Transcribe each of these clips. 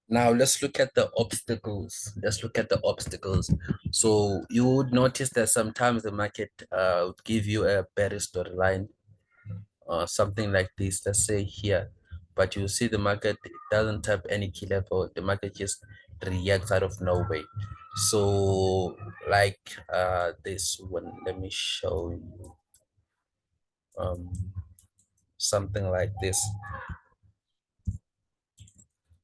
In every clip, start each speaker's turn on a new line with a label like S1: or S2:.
S1: Now let's look at the obstacles. Let's look at the obstacles. So you would notice that sometimes the market would give you a bearish storyline or something like this, let's say here. But you see the market doesn't have any key level. The market just reacts out of nowhere. So like this one, let me show you something like this.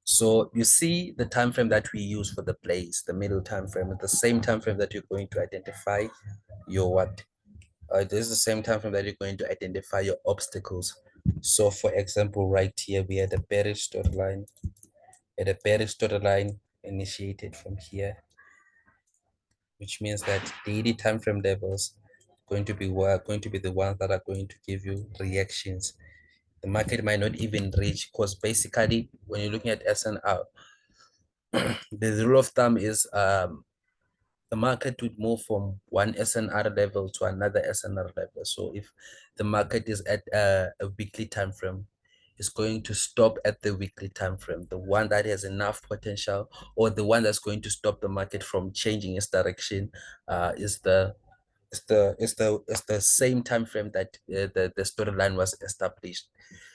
S1: So you see the time frame that we use for the plays, the middle time frame, the same time frame that you're going to identify your what? This is the same time frame that you're going to identify your obstacles. So for example, right here, we had a bearish storyline, initiated from here, which means that daily time frame levels going to be the ones that are going to give you reactions. The market might not even reach, because basically when you're looking at SNR, the rule of thumb is the market would move from one SNR level to another SNR level. So if the market is at a weekly time frame, it's going to stop at the weekly time frame, the one that has enough potential, or the one that's going to stop the market from changing its direction is the same time frame that the storyline was established.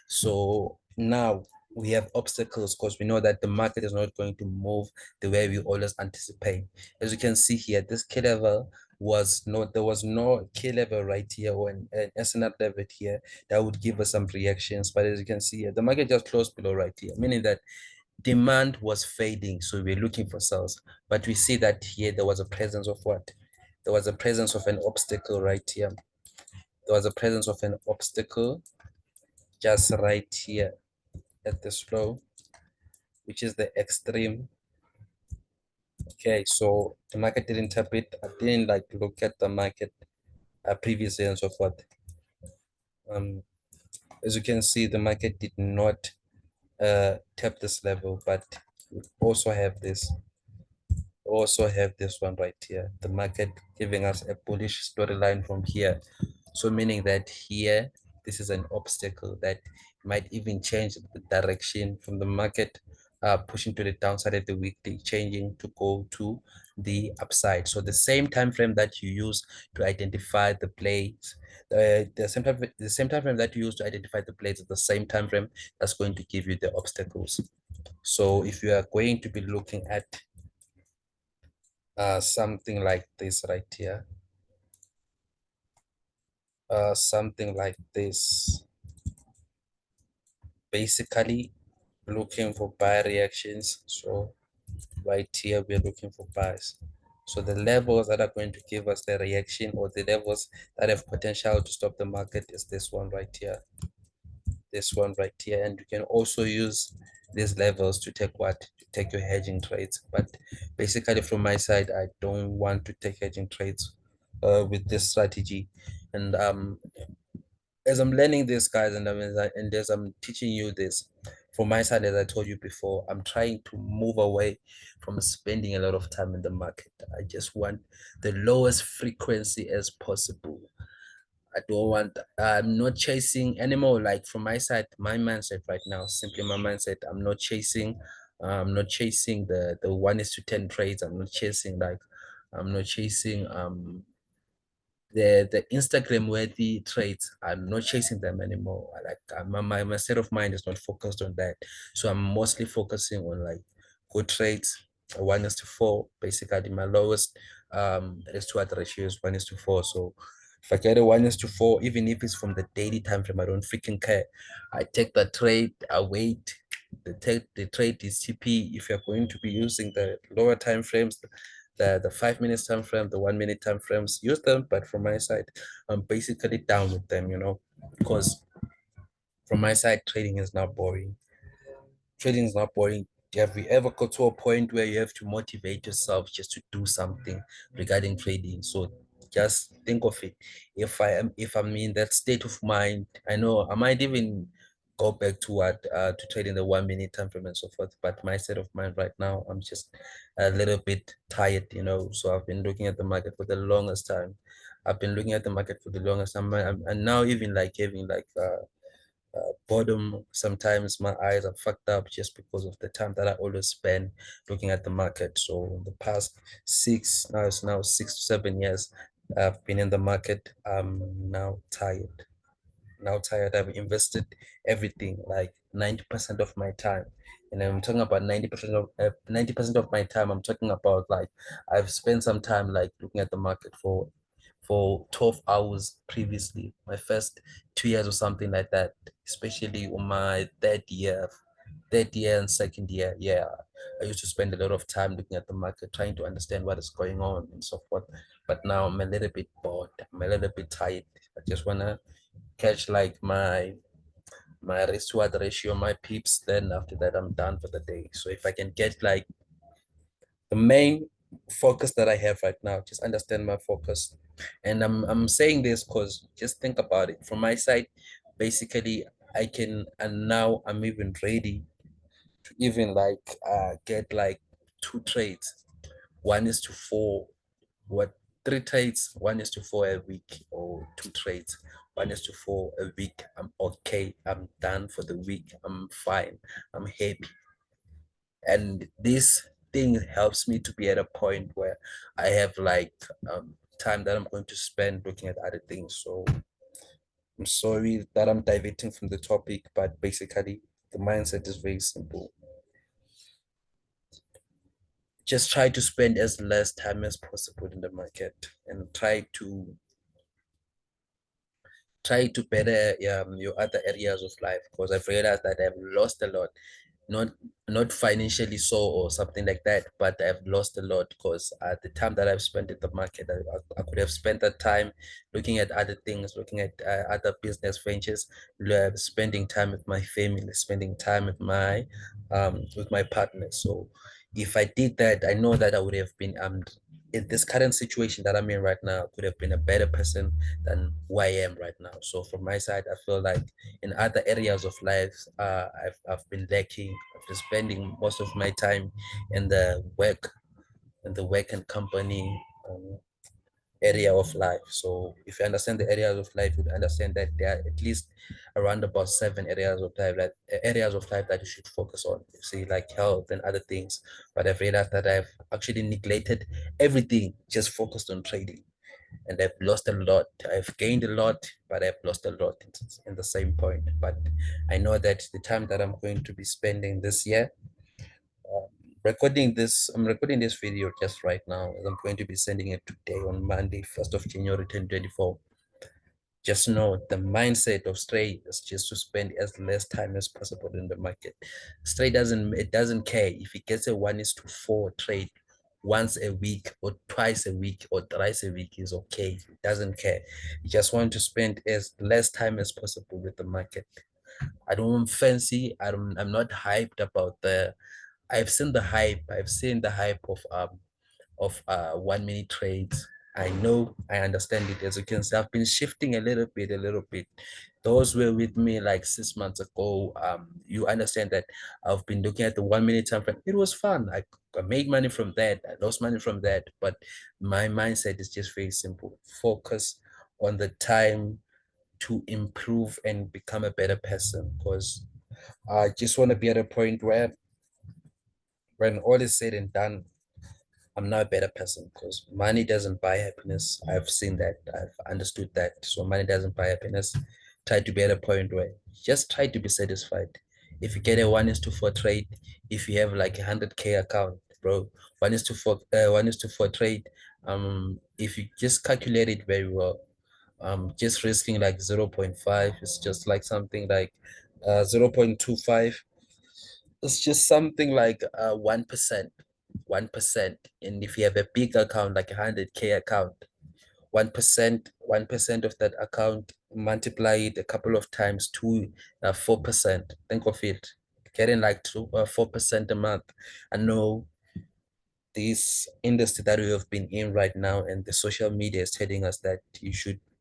S1: So now we have obstacles because we know that the market is not going to move the way we always anticipate. As you can see here, this key level was not, there was no key level right here or an SNR level here that would give us some reactions. But as you can see here, the market just closed below right here, meaning that demand was fading. So we're looking for sales. But we see that here there was a presence of what? There was a presence of an obstacle right here. There was a presence of an obstacle just right here at this flow, which is the extreme. Okay, so the market didn't interpret, I didn't like look at the market previously and so forth. As you can see, the market did not tap this level, but we also have this one right here, the market giving us a bullish storyline from here. So meaning that here, this is an obstacle that might even change the direction from the market, pushing to the downside at the weekly, changing to go to the upside. So the same time frame that you use to identify the plays, the same time frame that you use to identify the plays is the same time frame that's going to give you the obstacles. So if you are going to be looking at something like this right here, something like this, basically looking for buy reactions. So right here we're looking for buys. So the levels that are going to give us the reaction, or the levels that have potential to stop the market, is this one right here, this one right here. And you can also use these levels to take what? To take your hedging trades. But basically from my side, I don't want to take hedging trades with this strategy. And as I'm learning this, guys, and as I'm teaching you this, from my side, as I told you before, I'm trying to move away from spending a lot of time in the market. I just want the lowest frequency as possible. I don't want, I'm not chasing anymore. Like from my side, my mindset right now, simply my mindset, I'm not chasing the 1:10 trades. I'm not chasing the Instagram worthy trades. I'm not chasing them anymore. My state of mind is not focused on that. So I'm mostly focusing on like good trades, 1:4. Basically, my lowest risk to ratio is 1:4. So if I get a 1:4, even if it's from the daily time frame, I don't freaking care. I take the trade, I wait. The trade is TP. If you're going to be using the lower time frames, the 5 minutes time frame, the 1 minute time frames, use them. But from my side, I'm basically down with them, because from my side, trading is not boring. Trading is not boring. Have you ever got to a point where you have to motivate yourself just to do something regarding trading? So just think of it. If I'm in that state of mind, I know I might even go back to what to trading the 1 minute time frame and so forth. But my state of mind right now, I'm just a little bit tired. So I've been looking at the market for the longest time. I've been looking at the market for the longest time. And now even like having like boredom. Sometimes my eyes are fucked up just because of the time that I always spend looking at the market. So in the past now it's now 6 to 7 years I've been in the market. I'm now tired. Now tired. I've invested everything, like 90% of my time. And I'm talking about 90% of my time. I'm talking about like I've spent some time like looking at the market for 12 hours previously, my first 2 years or something like that, especially on my third year and second year. Yeah, I used to spend a lot of time looking at the market, trying to understand what is going on and so forth. But now I'm a little bit bored. I'm a little bit tired. I just wanna catch like my risk reward ratio, my peeps. Then after that, I'm done for the day. So if I can get like the main focus that I have right now, just understand my focus. And I'm saying this because just think about it. From my side, basically I can, and now I'm even ready to even like get like two trades. One is to four, what three trades, one is to four a week, or two trades, one is to four a week. I'm okay. I'm done for the week. I'm fine. I'm happy. And this thing helps me to be at a point where I have like time that I'm going to spend looking at other things. So I'm sorry that I'm diverting from the topic, but basically the mindset is very simple. Just try to spend as less time as possible in the market and try to better your other areas of life, because I've realized that I've lost a lot, not not financially so or something like that, but I've lost a lot because at the time that I've spent in the market, I could have spent that time looking at other things, looking at other business ventures, spending time with my family, spending time with my partner. So if I did that, I know that I would have been in this current situation that I'm in right now, could have been a better person than who I am right now. So from my side, I feel like in other areas of life, I've been lacking. I've been spending most of my time in the work and company area of life. So if you understand the areas of life, you would understand that there are at least around about 7 areas of life, like areas of life that you should focus on. You see, like health and other things. But I've realized that I've actually neglected everything, just focused on trading, and I've lost a lot. I've gained a lot, but I've lost a lot in the same point. But I know that the time that I'm going to be spending this year, um, I'm recording this video just right now, as I'm going to be sending it today on Monday, 1st of January 2024. Just know the mindset of Stray is just to spend as less time as possible in the market. Stray doesn't care if it gets a 1:4 trade once a week or twice a week or thrice a week is okay. It doesn't care. You just want to spend as less time as possible with the market. I don't fancy. I'm not hyped about the. I've seen the hype. I've seen the hype of 1 minute trades. I know, I understand it. As you can see, I've been shifting a little bit. Those were with me like 6 months ago. You understand that I've been looking at the 1 minute time frame. It was fun. I made money from that. I lost money from that. But my mindset is just very simple. Focus on the time to improve and become a better person. Because I just want to be at a point where when all is said and done, I'm not a better person, because money doesn't buy happiness. I've seen that. I've understood that. So money doesn't buy happiness. Try to be at a point where just try to be satisfied. If you get a 1:4 trade, if you have like 100K account, bro, 1:4 trade. If you just calculate it very well, just risking like 0.5 is just like something like 0.25. It's just something like 1%. 1%. And if you have a big account, like 100K account, 1% of that account, multiply it a couple of times to 4%. Think of it. Getting like 4% a month. I know this industry that we have been in right now, and the social media is telling us that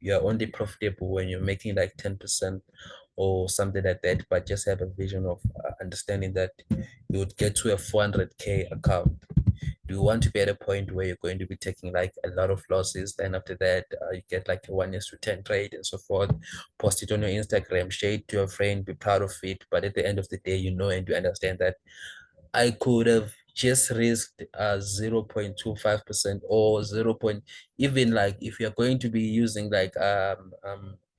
S1: you're only profitable when you're making like 10% or something like that. But just have a vision of understanding that you would get to a 400K account. Do you want to be at a point where you're going to be taking like a lot of losses? Then after that, you get like a 1:10 trade and so forth. Post it on your Instagram, share it to your friend, be proud of it. But at the end of the day, you know and you understand that I could have just risked 0.25% or 0. Even like if you're going to be using like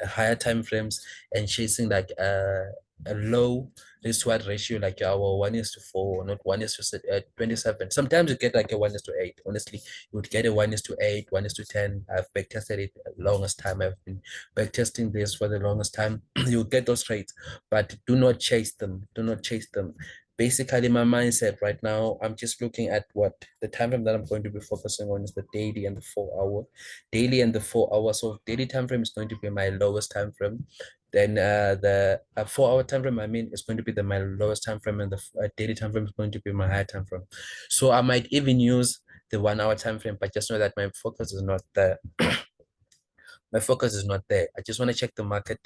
S1: higher time frames and chasing like a low risk reward ratio like our 1:4, not 1:27. Sometimes you get like a 1:8. Honestly, you would get a 1:8, 1:10. I've backtested it the longest time. I've been backtesting this for the longest time. You get those trades, but do not chase them. Do not chase them. Basically, my mindset right now, I'm just looking at what the time frame that I'm going to be focusing on is the daily and the 4 hour. Daily and the 4 hour. So daily time frame is going to be my lowest time frame. Then the 4 hour time frame, I mean, is going to be my lowest time frame, and the daily time frame is going to be my higher time frame. So I might even use the 1 hour time frame, but just know that my focus is not there. My focus is not there. I just want to check the market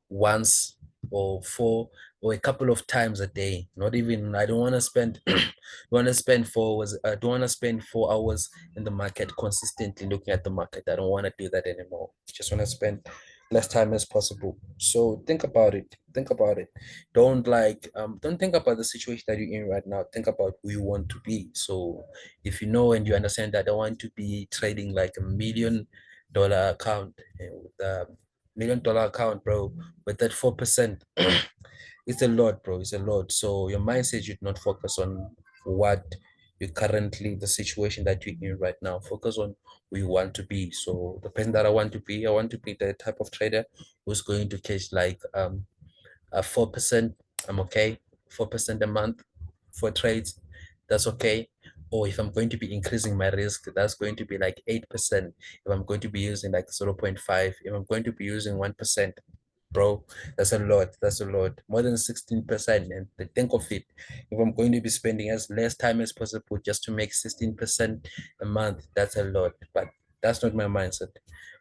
S1: once or four or a couple of times a day. Not even, I don't want to spend want to spend 4 hours. I don't want to spend 4 hours in the market consistently looking at the market. I don't want to do that anymore. Just want to spend less time as possible. So think about it. Think about it. Don't think about the situation that you're in right now. Think about who you want to be. So if you know and you understand that I want to be trading like $1 million account with $1 million account, bro, with that 4%, it's a lot, bro. It's a lot. So your mindset should not focus on what you currently, the situation that you're in right now. Focus on who you want to be. So the person that I want to be the type of trader who's going to catch like 4%. I'm okay. 4% a month for trades. That's okay. Or if I'm going to be increasing my risk, that's going to be like 8%. If I'm going to be using like 0.5, if I'm going to be using 1%, bro, that's a lot. That's a lot. More than 16%. And think of it. If I'm going to be spending as less time as possible just to make 16% a month, that's a lot. But that's not my mindset.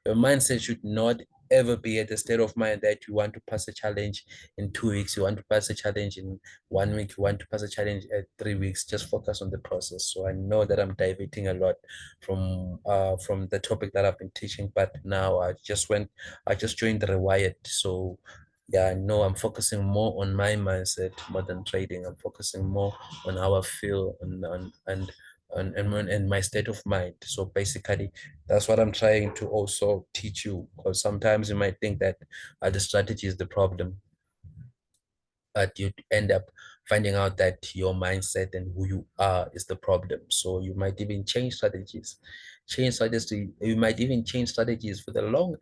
S1: Your mindset should not ever be at the state of mind that you want to pass a challenge in 2 weeks, you want to pass a challenge in 1 week, you want to pass a challenge at 3 weeks. Just focus on the process. So I know that I'm diverting a lot from the topic that I've been teaching, but now I just joined the Rewired. So yeah, I know I'm focusing more on my mindset more than trading. I'm focusing more on how I feel and my state of mind. So basically, that's what I'm trying to also teach you. Because sometimes you might think that the strategy is the problem, but you end up finding out that your mindset and who you are is the problem. So you might even change strategies. Change strategies. You might even change strategies for the long.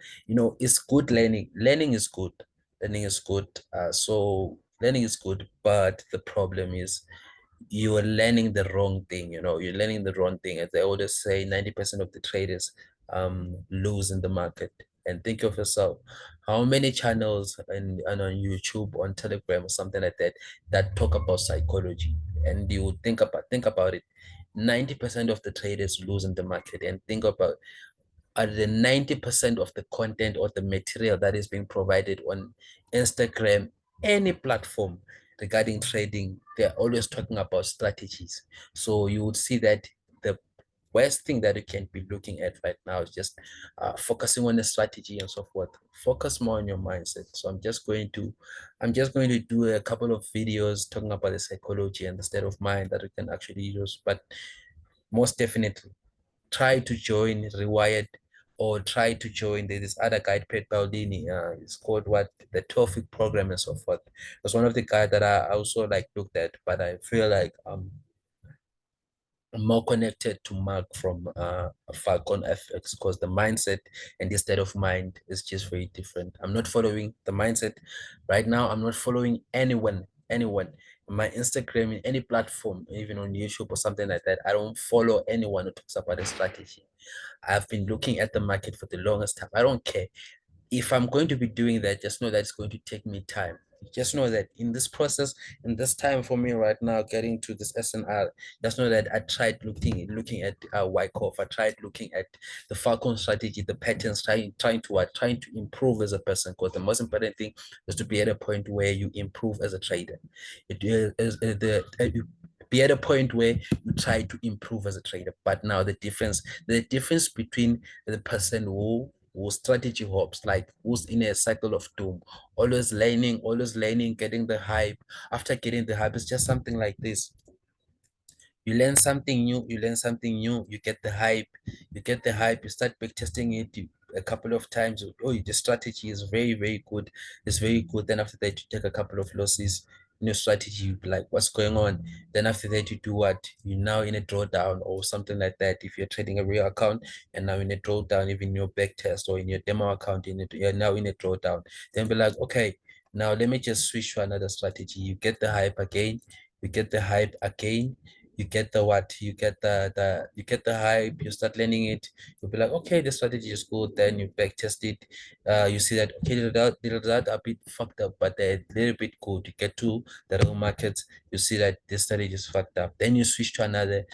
S1: It's good learning. Learning is good. Learning is good. So learning is good, but the problem is you are learning the wrong thing. You're learning the wrong thing. As they always say, 90% of the traders lose in the market. And think of yourself, how many channels and on YouTube, on Telegram or something like that talk about psychology? And you would think about it. 90% of the traders lose in the market. And think about the 90% of the content or the material that is being provided on Instagram, any platform regarding trading, they're always talking about strategies. So you would see that the worst thing that you can be looking at right now is just focusing on the strategy and so forth. Focus more on your mindset. So I'm just going to do a couple of videos talking about the psychology and the state of mind that you can actually use. But most definitely, try to join Rewired, or try to join this other guy, Pet Baldini. It's called what, the TOEFIC program and so forth. It was one of the guys that I also like looked at, but I feel like more connected to Mark from Falcon FX, because the mindset and the state of mind is just very different. I'm not following the mindset right now. I'm not following anyone. My Instagram, in any platform, even on YouTube or something like that. I don't follow anyone who talks about a strategy. I've been looking at the market for the longest time. I don't care if I'm going to be doing that. Just know that it's going to take me time. Just know that in this process, in this time for me right now, getting to this SNR, just know that I tried looking at Wyckoff. I tried looking at the Falcon strategy, the patterns, trying to improve as a person. Because the most important thing is to be at a point where you improve as a trader. It is be at a point where you try to improve as a trader. But now the difference between the person who strategy hops, like who's in a cycle of doom, always learning, getting the hype. After getting the hype, it's just something like this. You learn something new, you get the hype, you start back testing it a couple of times. Oh, the strategy is very, very good. It's very good. Then after that, you take a couple of losses in your strategy, you be like, what's going on? Then after that, you do what? You're now in a drawdown or something like that. If you're trading a real account and now in a drawdown, even your back test or in your demo account, you're now in a drawdown. Then be like, okay, now let me just switch to another strategy. You get the hype again, you get the hype again, you get the what, you get the hype, you start learning it, you'll be like, okay, the strategy is good. Then you back test it, you see that okay, the result a bit fucked up, but they're a little bit good. You get to the real market, you see that this strategy is fucked up. Then you switch to another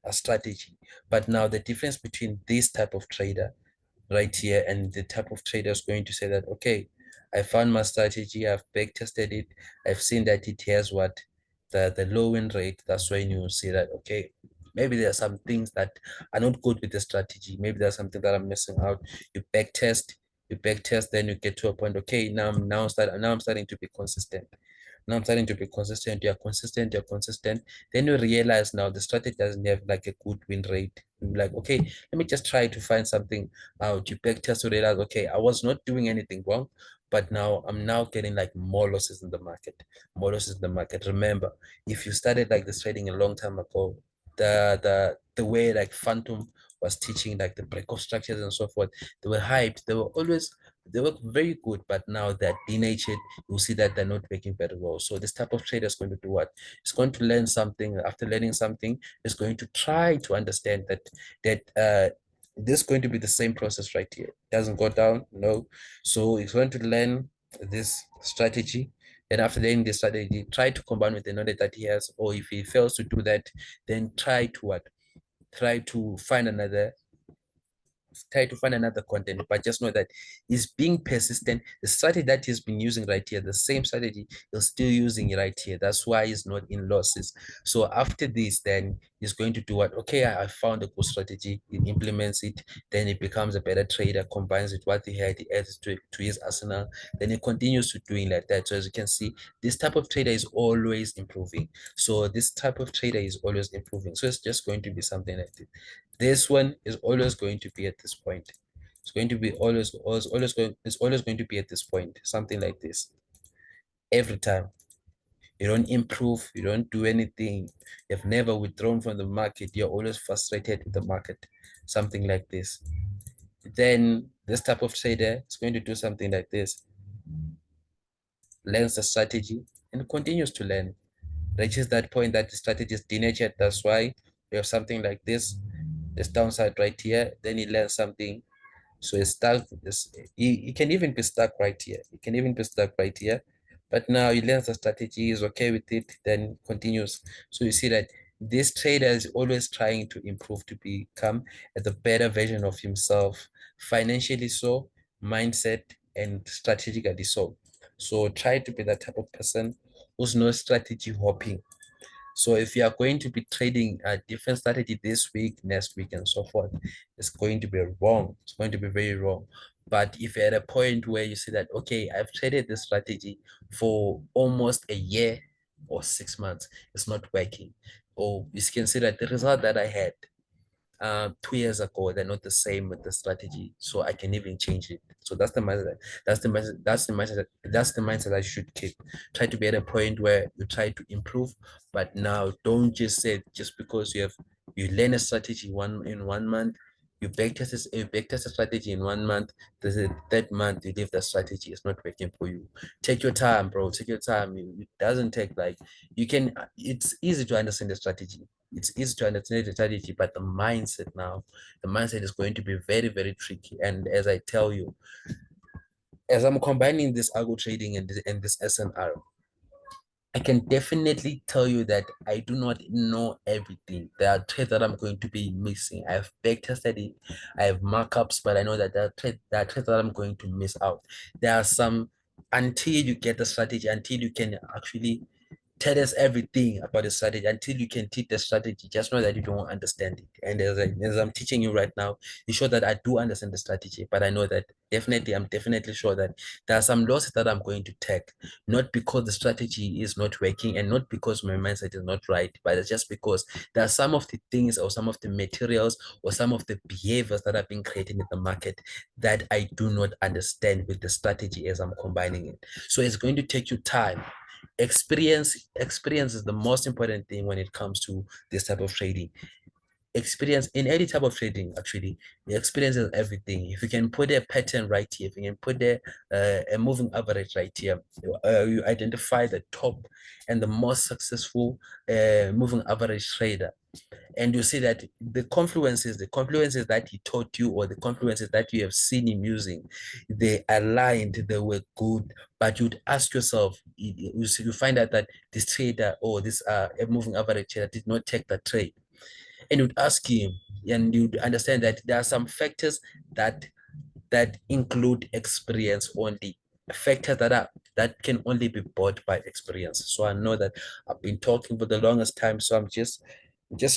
S1: a strategy. But now the difference between this type of trader right here and the type of trader is going to say that, okay, I found my strategy, I've back tested it, I've seen that it has what, the low win rate. That's when you see that, okay, maybe there are some things that are not good with the strategy, maybe there's something that I'm missing out. You back test, then you get to a point, okay, now I'm starting to be consistent. Now I'm starting to be consistent. You're consistent. Then you realize now the strategy doesn't have like a good win rate. You're like, okay, let me just try to find something out. You back test to realize, okay, I was not doing anything wrong, but now I'm now getting like more losses in the market. More losses in the market. Remember, if you started like this trading a long time ago, the way like Phantom was teaching like the breakout structures and so forth, they were hyped. They were very good, but now they're denatured. You'll see that they're not working very well. So this type of trader is going to do what? It's going to learn something. After learning something, it's going to try to understand that this is going to be the same process right here. It doesn't go down, no. So it's going to learn this strategy. And after learning the strategy, try to combine with the knowledge that he has. Or if he fails to do that, then try to what? Try to find another content, but just know that he's being persistent. The strategy that he's been using right here, the same strategy he's still using right here. That's why he's not in losses. So after this, then he's going to do what? Okay, I found a good strategy. He implements it. Then he becomes a better trader, combines with what he had, he adds to his arsenal. Then he continues to doing like that. So as you can see, this type of trader is always improving. So this type of trader is always improving. So it's just going to be something like this. This one is always going to be at this point. It's going to be it's always going to be at this point, something like this. Every time. You don't improve, you don't do anything, you've never withdrawn from the market, you're always frustrated with the market, something like this. Then this type of trader is going to do something like this, learns the strategy and continues to learn, reaches that point that the strategy is denatured. That's why you have something like this downside right here. Then he learns something. So it's stuck. He can even be stuck right here. He can even be stuck right here. But now he learns the strategy, is okay with it, then continues. So you see that this trader is always trying to improve to become the better version of himself, financially so, mindset, and strategically so. So try to be that type of person who's not strategy hopping. So if you are going to be trading a different strategy this week, next week, and so forth, it's going to be wrong. It's going to be very wrong. But if you're at a point where you see that, okay, I've traded this strategy for almost a year or 6 months, it's not working. Or you can see that the result that I had 2 years ago, they're not the same with the strategy. So I can even change it. So that's the mindset. That's the mindset I should keep. Try to be at a point where you try to improve, but now don't just say just because you learn a strategy in 1 month, you backtest a strategy in 1 month, the third month you leave the strategy, it's not working for you. Take your time, bro. Take your time. It doesn't take like you can it's easy to understand the strategy. It's easy to understand the strategy, but the mindset is going to be very, very tricky. And as I tell you, as I'm combining this algo trading and this SNR, I can definitely tell you that I do not know everything. There are trades that I'm going to be missing. I've backtested it, I have markups, but I know that there are trades that I'm going to miss out. There are some, until you get the strategy, until you can actually tell us everything about the strategy until you can teach the strategy. Just know that you don't understand it. And as I'm teaching you right now, you show that I do understand the strategy, but I know that I'm definitely sure that there are some losses that I'm going to take, not because the strategy is not working and not because my mindset is not right, but it's just because there are some of the things or some of the materials or some of the behaviors that are being created in the market that I do not understand with the strategy as I'm combining it. So it's going to take you time. Experience is the most important thing when it comes to this type of trading. Experience in any type of trading, actually, the experience is everything. If you can put a pattern right here, if you can put a moving average right here, you identify the top and the most successful moving average trader, and you see that the confluences that he taught you or the confluences that you have seen him using, they aligned, they were good, but you'd ask yourself, you find out that this trader or this a moving average trader did not take that trade, and you'd ask him, and you'd understand that there are some factors that include experience only, factors that can only be bought by experience. So I know that I've been talking for the longest time, so I'm just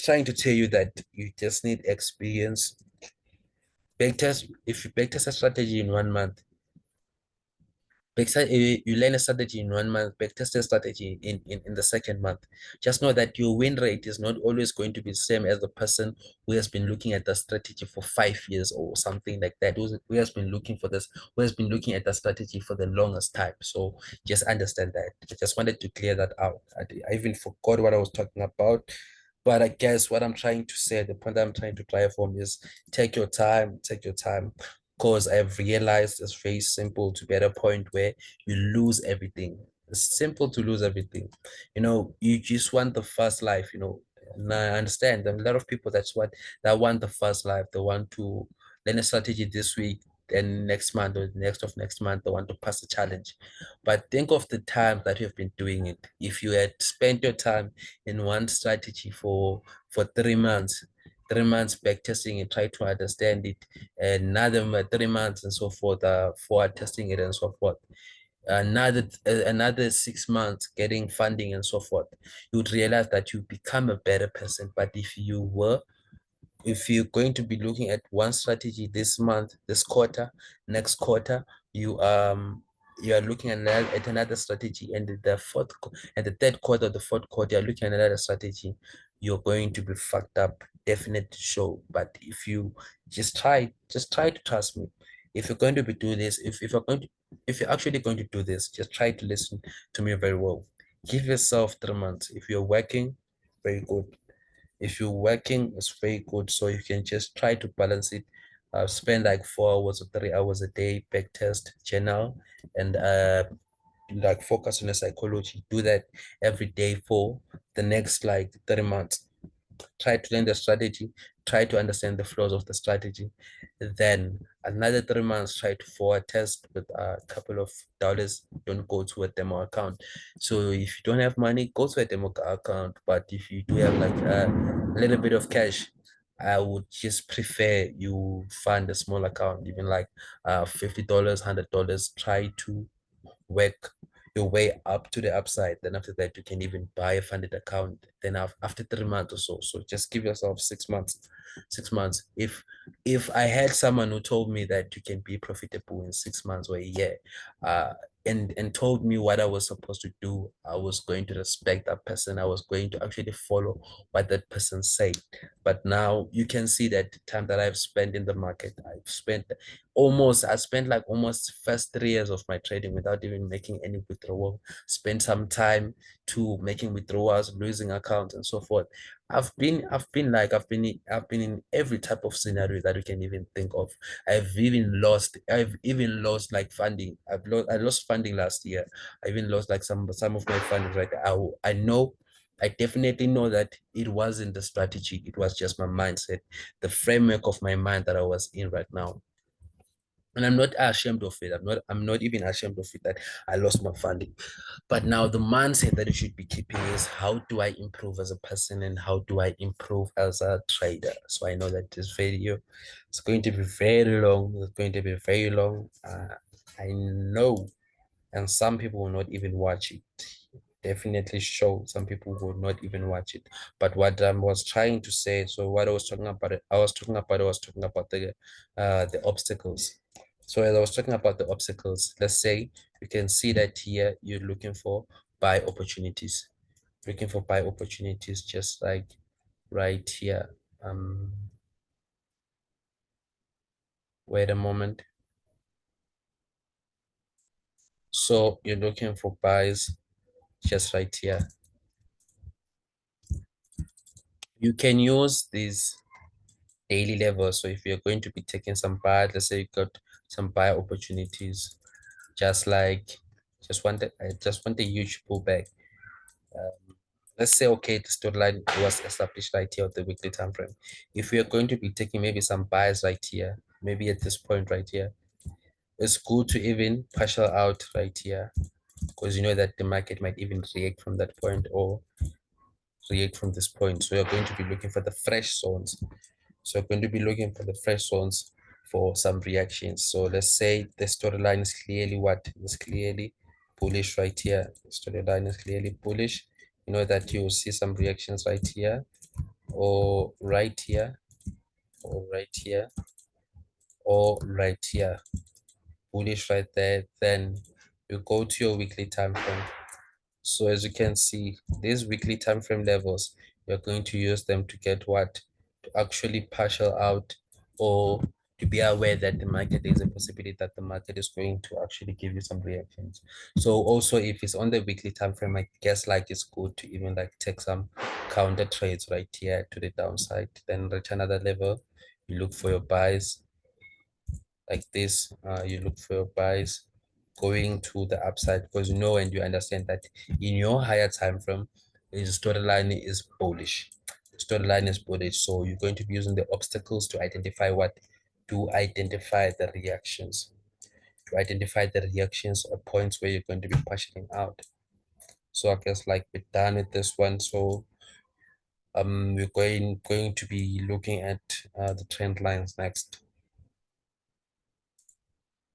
S1: trying to tell you that you just need experience. Backtest, if you backtest a strategy in 1 month, you learn a strategy in 1 month, backtest a strategy in the second month. Just know that your win rate is not always going to be the same as the person who has been looking at the strategy for 5 years or something like that, who has been looking for this, who has been looking at the strategy for the longest time. So just understand that. I just wanted to clear that out. I even forgot what I was talking about. But I guess what I'm trying to say, the point I'm trying to drive home is take your time, because I've realized it's very simple to be at a point where you lose everything. It's simple to lose everything. You just want the fast life, and I understand there are a lot of people that want the fast life. They want to learn a strategy this week, then next month or next of next month, they want to pass the challenge. But think of the time that you've been doing it. If you had spent your time in one strategy for 3 months, 3 months back testing and try to understand it, another 3 months and so forth, for testing it and so forth, another 6 months getting funding and so forth, you would realize that you become a better person. But if you're going to be looking at one strategy this month, this quarter, next quarter, you are looking at another strategy, and the third quarter, the fourth quarter, you're looking at another strategy, you're going to be fucked up, definite show. But if you just try to trust me. If you're going to be doing this, if you're actually going to do this, just try to listen to me very well. Give yourself 3 months. If you're working, very good. If you're working, it's very good. So you can just try to balance it. Spend like 4 hours or 3 hours a day, back test, journal, and like focus on the psychology. Do that every day for the next like 30 months. Try to learn the strategy, try to understand the flaws of the strategy. Then another 3 months, try to forward test with a couple of dollars. Don't go to a demo account. So if you don't have money, go to a demo account. But if you do have like a little bit of cash, I would just prefer you find a small account, even like $50, $100. Try to work your way up to the upside. Then after that, you can even buy a funded account. Then after 3 months or so just give yourself 6 months. 6 months. If I had someone who told me that you can be profitable in 6 months or a year, uh, and told me what I was supposed to do, I was going to respect that person. I was going to actually follow what that person said. But now you can see that the time that I've spent in the market, I spent like almost first 3 years of my trading without even making any withdrawal. Spent some time to making withdrawals, losing accounts and so forth. I've been in every type of scenario that you can even think of. I've even lost like funding. I lost funding last year. I even lost like some of my funding, right? I definitely know that it wasn't the strategy, it was just my mindset, the framework of my mind that I was in right now. And I'm not ashamed of it. I'm not even ashamed of it that I lost my funding. But now the mindset that you should be keeping is, how do I improve as a person and how do I improve as a trader? So I know that this video is going to be very long. It's going to be very long. I know, and some people will not even watch it. definitely show. Some people will not even watch it. But what I was trying to say, so what I was talking about, the obstacles. So as I was talking about the obstacles, let's say you can see that here you're looking for buy opportunities, just like right here. Wait a moment. So you're looking for buys just right here. You can use these daily levels. So if you're going to be taking some buy, let's say you got some buy opportunities, just like I just want a huge pullback. Let's say okay, the storyline was established right here at the weekly time frame. If we are going to be taking maybe some buys right here, maybe at this point right here, it's good to even partial out right here because you know that the market might even react from that point or react from this point. So you're going to be looking for the fresh zones. So you're going to be looking for the fresh zones for some reactions. So let's say the storyline is clearly what is clearly bullish right here. The storyline is clearly bullish. You know that you will see some reactions right here or right here or right here or right here. Bullish right there. Then you go to your weekly time frame. So as you can see, these weekly time frame levels, you're going to use them to get what? To actually partial out or to be aware that the market, there's a possibility that the market is going to actually give you some reactions. So also if it's on the weekly time frame, I guess like it's good to even like take some counter trades right here to the downside, then reach another level. You look for your buys like this. You look for your buys going to the upside because you know and you understand that in your higher time frame, the storyline is bullish. The storyline is bullish. So you're going to be using the obstacles to identify what? To identify the reactions. To identify the reactions or points where you're going to be pushing out. So I guess like we're done with this one. So we're going to be looking at the trend lines next.